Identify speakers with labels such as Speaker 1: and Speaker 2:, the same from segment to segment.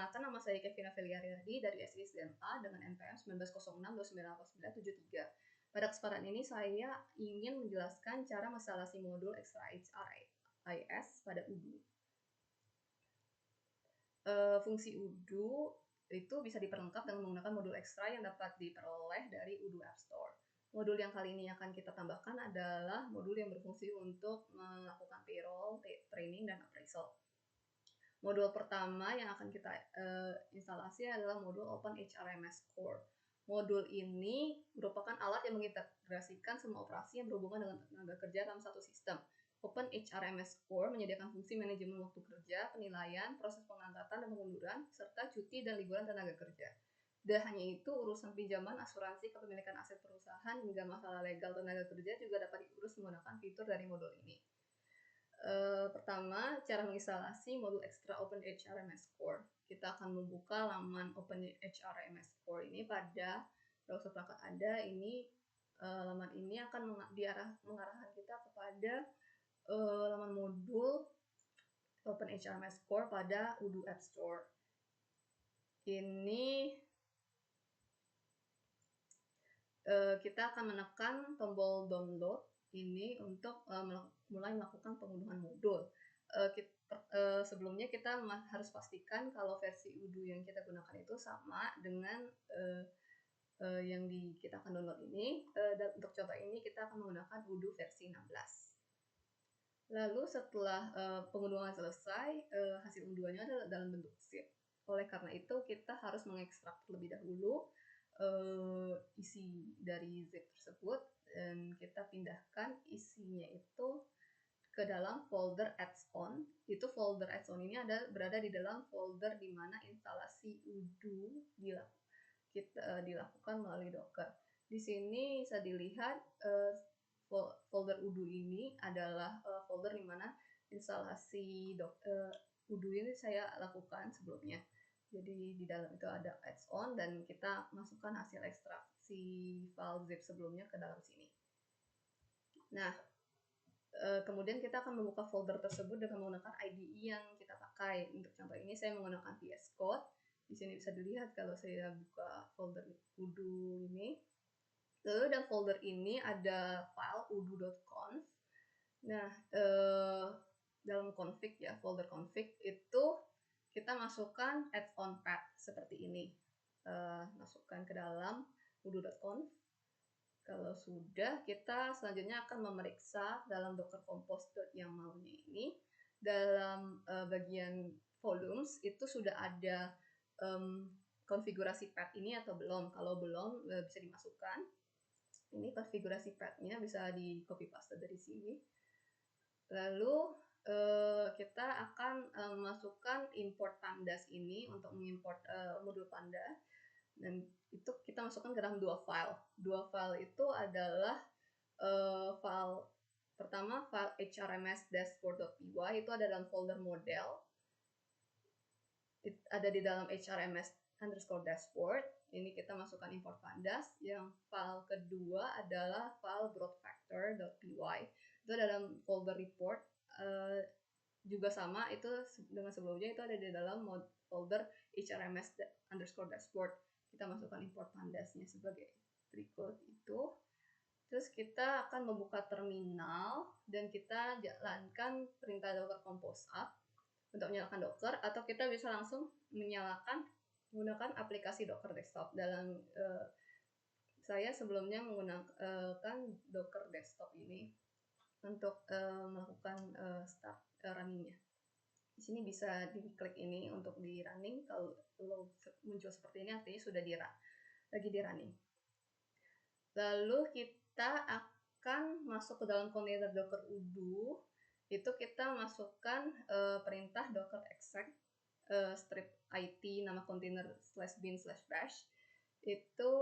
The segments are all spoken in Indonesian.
Speaker 1: Perkenalkan, nama saya Kevina Feliariadi dari SISDMA dengan NPM 1906298973. Pada kesempatan ini saya ingin menjelaskan cara menginstalasi modul Extra HRIS pada Odoo. Fungsi Odoo itu bisa diperlengkap dengan menggunakan modul ekstra yang dapat diperoleh dari Odoo App Store. Modul yang kali ini akan kita tambahkan adalah modul yang berfungsi untuk melakukan payroll, training, dan appraisal. Modul pertama yang akan kita instalasi adalah modul OpenHRMS Core. Modul ini merupakan alat yang mengintegrasikan semua operasi yang berhubungan dengan tenaga kerja dalam satu sistem. OpenHRMS Core menyediakan fungsi manajemen waktu kerja, penilaian, proses pengangkatan dan pengunduran, serta cuti dan liburan tenaga kerja. Dan hanya itu, urusan pinjaman, asuransi, kepemilikan aset perusahaan, hingga masalah legal tenaga kerja juga dapat diurus menggunakan fitur dari modul ini. Pertama, cara menginstalasi modul ekstra OpenHRMS Core. Kita akan membuka laman OpenHRMS Core ini pada browser perangkat Anda. Laman ini akan mengarahkan kita kepada laman modul OpenHRMS Core pada Odoo App Store. Ini kita akan menekan tombol download ini untuk mulai melakukan pengunduhan modul. Sebelumnya kita harus pastikan kalau versi Odoo yang kita gunakan itu sama dengan yang kita akan download ini. Dan untuk contoh ini kita akan menggunakan Odoo versi 16. Lalu setelah pengunduhan selesai, hasil unduhannya adalah dalam bentuk zip. Oleh karena itu kita harus mengekstrak terlebih dahulu isi dari zip tersebut, dan kita pindahkan isinya itu ke dalam folder add-on. Itu folder add-on ini berada di dalam folder di mana instalasi Odoo dilakukan melalui Docker. Di sini bisa dilihat folder Odoo ini adalah folder di mana instalasi Odoo ini saya lakukan sebelumnya. Jadi di dalam itu ada add-on dan kita masukkan hasil ekstraksi file zip sebelumnya ke dalam sini. Nah, kemudian kita akan membuka folder tersebut dengan menggunakan IDE yang kita pakai. Untuk contoh ini saya menggunakan VS Code. Di sini bisa dilihat kalau saya buka folder Odoo ini. Lalu dalam folder ini ada file odoo.conf. Nah, dalam config ya, folder config itu kita masukkan add-on path seperti ini. Masukkan ke dalam odoo.conf. Kalau sudah, kita selanjutnya akan memeriksa dalam Docker Compose yang maunya ini. Dalam bagian volumes itu sudah ada konfigurasi path ini atau belum. Kalau belum, bisa dimasukkan. Ini konfigurasi path-nya bisa di copy paste dari sini. Lalu kita akan masukkan import pandas ini untuk mengimport modul panda. Dan itu kita masukkan ke dalam dua file. Dua file itu adalah file pertama, file hrms-dashboard.py itu ada dalam folder model. Ada di dalam hrms_dashboard. Ini kita masukkan import pandas. Yang file kedua adalah file broadfactor.py. Itu ada dalam folder report. Juga sama, itu dengan sebelumnya itu ada di dalam folder hrms_dashboard. Kita masukkan import pandasnya sebagai berikut itu. Terus kita akan membuka terminal dan kita jalankan perintah docker compose up untuk menyalakan Docker, atau kita bisa langsung menyalakan menggunakan aplikasi Docker Desktop. Saya sebelumnya menggunakan Docker Desktop ini untuk melakukan start runningnya. Di sini bisa diklik ini untuk di running. Kalau muncul seperti ini artinya sudah lagi di running. Lalu kita akan masuk ke dalam kontainer Docker Odoo. Itu kita masukkan perintah docker exec strip it nama kontainer /bin/bash. Itu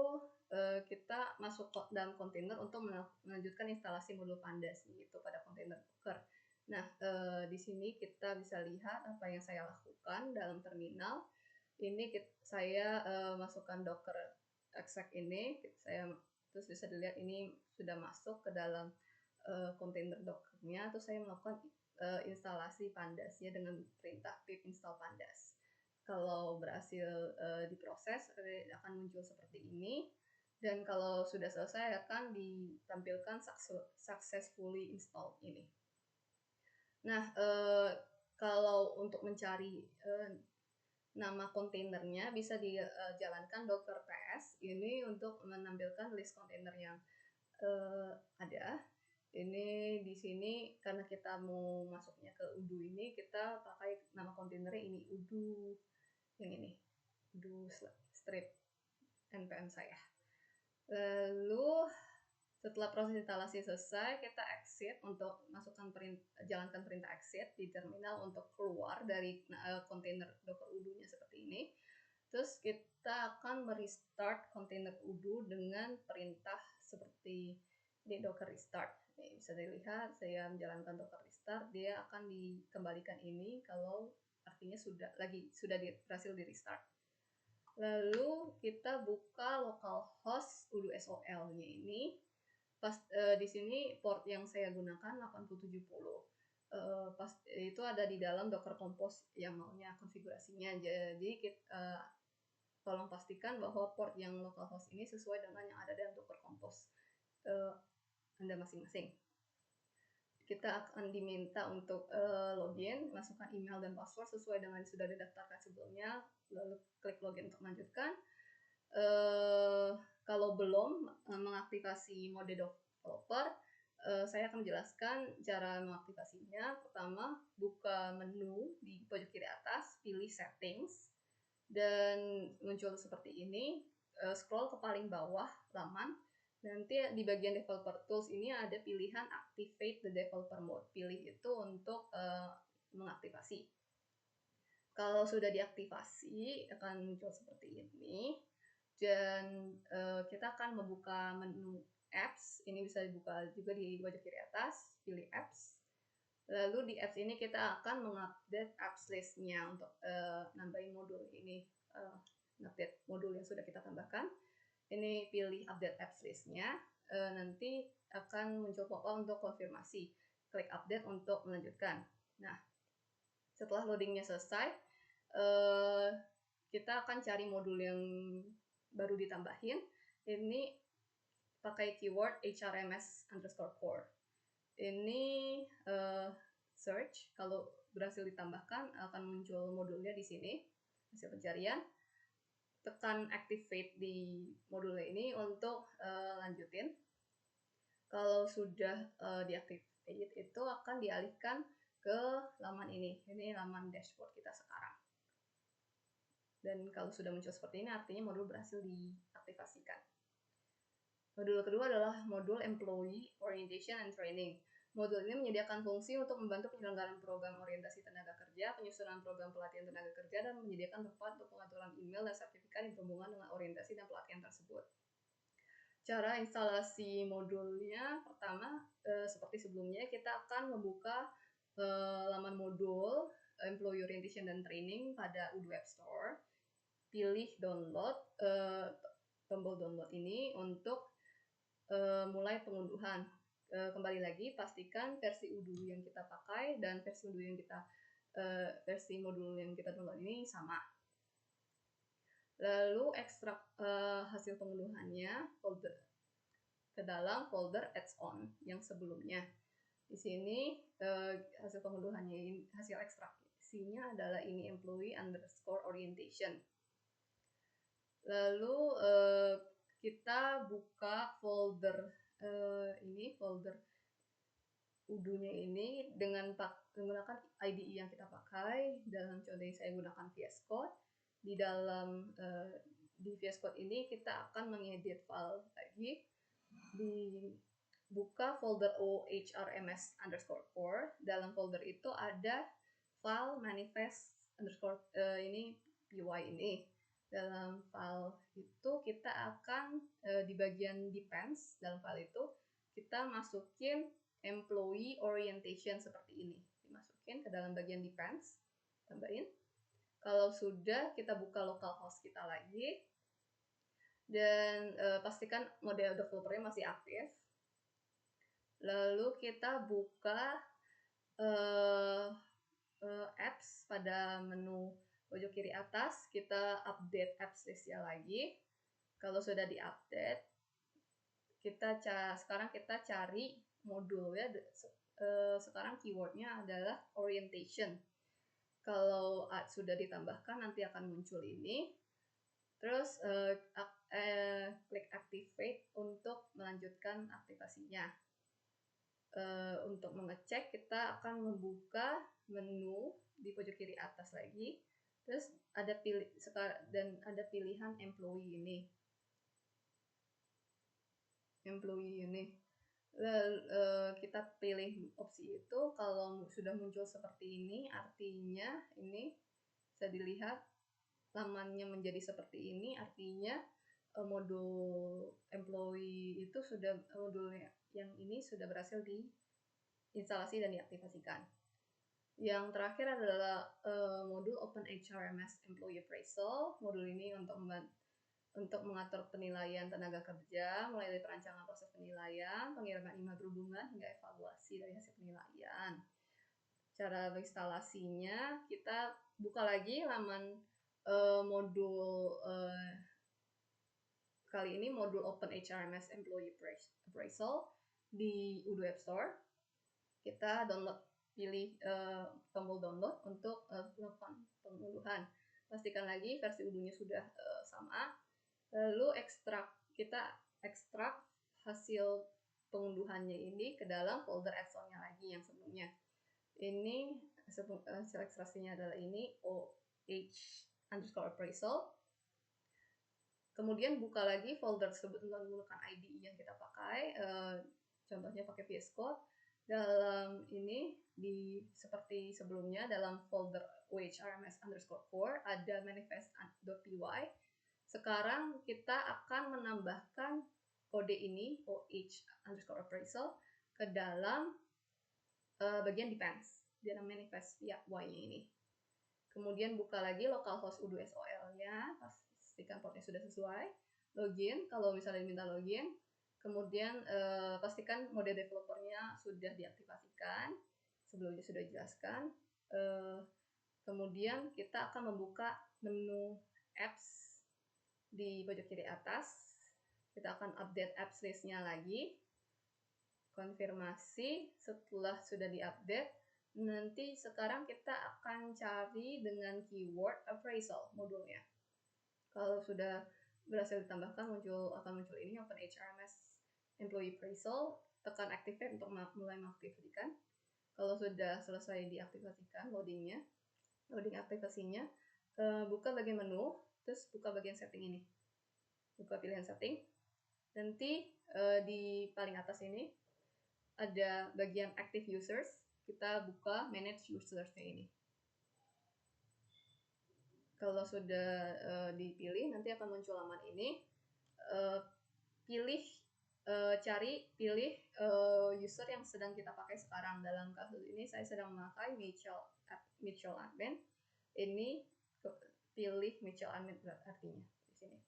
Speaker 1: kita masuk dalam kontainer untuk melanjutkan instalasi modul pandas itu pada kontainer Docker. Nah, di sini kita bisa lihat apa yang saya lakukan dalam terminal. Ini saya masukkan docker exec ini, terus bisa dilihat ini sudah masuk ke dalam kontainer Docker-nya. Terus saya melakukan instalasi pandasnya dengan perintah pip install pandas. kalau berhasil diproses akan muncul seperti ini, dan kalau sudah selesai akan ditampilkan successfully installed ini. Nah, kalau untuk mencari nama kontainernya bisa dijalankan Docker PS ini untuk menampilkan list kontainer yang ada. Ini di sini karena kita mau masuknya ke udu ini, kita pakai nama kontainernya ini udu yang ini, udu strip npm saya. Lalu setelah proses instalasi selesai, kita exit untuk jalankan perintah exit di terminal untuk keluar dari kontainer Docker udu-nya seperti ini. Terus kita akan merestart kontainer udu dengan perintah seperti di Docker restart. Nih, bisa dilihat saya menjalankan Docker restart, dia akan dikembalikan ini kalau artinya sudah berhasil di restart. Lalu kita buka localhost udu SOL-nya ini. Pas di sini port yang saya gunakan 8070. Pas itu ada di dalam Docker Compose yang maunya konfigurasinya. Jadi tolong pastikan bahwa port yang localhost ini sesuai dengan yang ada dalam Docker Compose Anda masing-masing. Kita akan diminta untuk login, masukkan email dan password sesuai dengan yang sudah didaftarkan sebelumnya, lalu klik login untuk melanjutkan. Kalau belum mengaktifasi mode developer, saya akan menjelaskan cara mengaktifasinya. Pertama, buka menu di pojok kiri atas, pilih settings, dan muncul seperti ini. Scroll ke paling bawah laman. Nanti di bagian developer tools ini ada pilihan activate the developer mode. Pilih itu untuk mengaktifasi. Kalau sudah diaktifasi akan muncul seperti ini. Dan kita akan membuka menu apps. Ini bisa dibuka juga di pojok kiri atas. Pilih apps. Lalu di apps ini kita akan mengupdate apps list-nya untuk nambahin modul ini. Update modul yang sudah kita tambahkan. Ini pilih update apps list-nya, nanti akan muncul pop-up untuk konfirmasi. Klik update untuk melanjutkan. Nah, setelah loadingnya selesai, kita akan cari modul yang baru ditambahin. Ini pakai keyword hrms_core. Ini search, kalau berhasil ditambahkan akan muncul modulnya di sini, hasil pencarian. Tekan activate di modulnya ini untuk lanjutin. Kalau sudah diactivate itu akan dialihkan ke laman ini. Ini laman dashboard kita sekarang. Dan kalau sudah muncul seperti ini artinya modul berhasil diaktifasikan. Modul kedua adalah modul Employee Orientation and Training. Modul ini menyediakan fungsi untuk membantu penyelenggaraan program orientasi tenaga kerja, penyusunan program pelatihan tenaga kerja, dan menyediakan tempat untuk pengaturan email dan sertifikat yang berhubungan dengan orientasi dan pelatihan tersebut. Cara instalasi modulnya, pertama, seperti sebelumnya, kita akan membuka laman modul Employee Orientation dan Training pada Udu Web Store. Pilih download, tombol download ini untuk mulai pengunduhan. Kembali lagi pastikan versi udu yang kita pakai dan versi udu yang versi modul yang kita download ini sama. Lalu ekstrak hasil pengunduhannya ke dalam folder add-on yang sebelumnya. Di sini hasil pengunduhannya, hasil ekstraksinya adalah ini employee_orientation. Lalu kita buka folder folder udunya ini dengan menggunakan IDE yang kita pakai. Dalam contoh ini saya gunakan VS Code. Di dalam di VS Code ini kita akan mengedit file lagi. Dibuka folder ohrms_core. Dalam folder itu ada file manifest_ini py ini. Dalam file itu kita akan di bagian depends, dalam file itu kita masukin employee orientation seperti ini, dimasukin ke dalam bagian depends, tambahin. Kalau sudah, kita buka localhost kita lagi dan pastikan mode developernya masih aktif. Lalu kita buka apps pada menu pojok kiri atas kita update apps listnya lagi. Kalau sudah diupdate, sekarang kita cari modul ya. Sekarang keywordnya adalah orientation. Kalau sudah ditambahkan nanti akan muncul ini. Terus klik activate untuk melanjutkan aktivasinya. Untuk mengecek kita akan membuka menu di pojok kiri atas lagi. Terus ada pilihan employee ini. Lalu kita pilih opsi itu. Kalau sudah muncul seperti ini, artinya ini bisa dilihat lamannya menjadi seperti ini, artinya modul employee itu modulnya yang ini sudah berhasil diinstalasi dan diaktifasikan. Yang terakhir adalah modul Open HRMS Employee Appraisal. Modul ini untuk mengatur penilaian tenaga kerja, mulai dari perancangan proses penilaian, pengiriman email berhubungan, hingga evaluasi dari hasil penilaian. Cara instalasinya, kita buka lagi laman modul kali ini modul Open HRMS Employee Appraisal di Odoo App Store. Kita pilih tombol download untuk melakukan pengunduhan. Pastikan lagi versi Odoo-nya sudah sama. Lalu kita ekstrak hasil pengunduhannya ini ke dalam folder Excel-nya lagi yang sebelumnya. Ini hasil ekstraksinya adalah ini OH_appraisal. Kemudian buka lagi folder tersebut menggunakan ID yang kita pakai. Contohnya pakai VS Code. Dalam ini seperti sebelumnya dalam folder OHRMS_core ada manifest.py. Sekarang kita akan menambahkan kode ini OH_appraisal ke dalam bagian depends dalam manifest y-nya ini. Kemudian buka lagi localhost Odoo SOL-nya, pastikan portnya sudah sesuai. Login kalau misalnya diminta login. Kemudian pastikan mode developernya sudah diaktifasikan, sebelumnya sudah dijelaskan. Kemudian kita akan membuka menu apps di pojok kiri atas. Kita akan update apps list-nya lagi. Konfirmasi setelah sudah diupdate. Nanti sekarang kita akan cari dengan keyword appraisal modulnya. Kalau sudah berhasil ditambahkan akan muncul ini Open HRMS Employee Appraisal, tekan activate untuk mulai mengaktifkan. Kalau sudah selesai diaktifasikan loading aktivasinya, buka bagian menu, terus buka bagian setting ini. Buka pilihan setting. Nanti di paling atas ini ada bagian active users. Kita buka manage users-nya ini. Kalau sudah dipilih, nanti akan muncul laman ini. Pilih user yang sedang kita pakai sekarang. Dalam kasus ini saya sedang memakai Mitchell Admin. Ini pilih Mitchell Admin artinya di sini.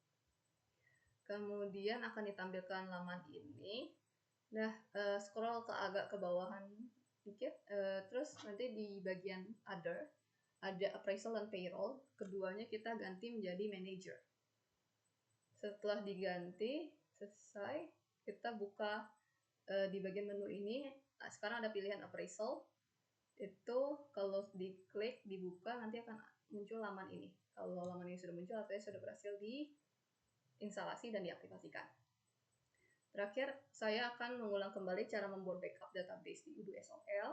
Speaker 1: Kemudian akan ditampilkan laman ini. Nah, scroll agak ke bawahan dikit. Terus nanti di bagian other ada appraisal dan payroll. Keduanya kita ganti menjadi manager. Setelah diganti selesai, kita buka di bagian menu ini. Sekarang ada pilihan appraisal. Itu kalau diklik dibuka nanti akan muncul laman ini. Kalau laman ini sudah muncul artinya sudah berhasil diinstalasi dan diaktifasikan. Terakhir, saya akan mengulang kembali cara membuat backup database di Odoo SOL.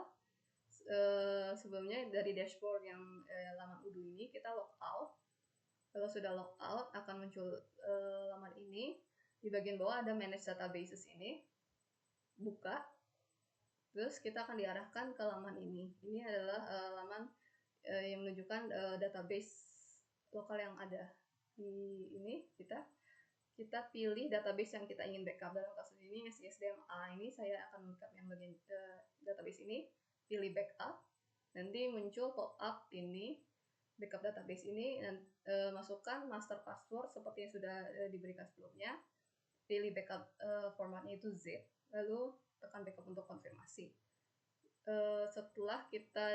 Speaker 1: Sebelumnya dari dashboard yang laman Odoo ini kita log out. Kalau sudah log out akan muncul laman ini. Di bagian bawah ada manage databases ini. Buka. Terus kita akan diarahkan ke laman ini. Ini adalah laman yang menunjukkan database lokal yang ada di ini. Kita pilih database yang kita ingin backup. Dalam kasus ini SISDMA ini saya akan backup yang bagian database ini. Pilih backup. Nanti muncul pop-up ini backup database ini. Masukkan master password seperti yang sudah diberikan sebelumnya. Pilih backup formatnya itu zip. Lalu tekan backup untuk konfirmasi. setelah kita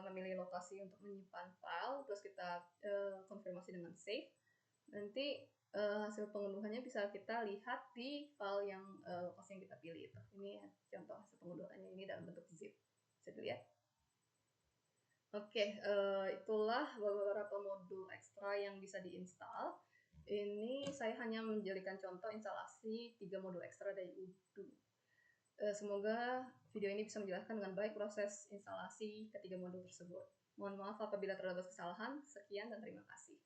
Speaker 1: memilih lokasi untuk menyimpan file, terus kita konfirmasi dengan save, nanti hasil pengunduhannya bisa kita lihat di file yang lokasi yang kita pilih itu. Ini contoh hasil pengunduhannya, ini dalam bentuk zip, bisa dilihat. Oke, itulah beberapa modul ekstra yang bisa diinstal. Ini saya hanya menjadikan contoh instalasi 3 modul ekstra dari Udo. Semoga video ini bisa menjelaskan dengan baik proses instalasi ketiga modul tersebut. Mohon maaf apabila terdapat kesalahan. Sekian dan terima kasih.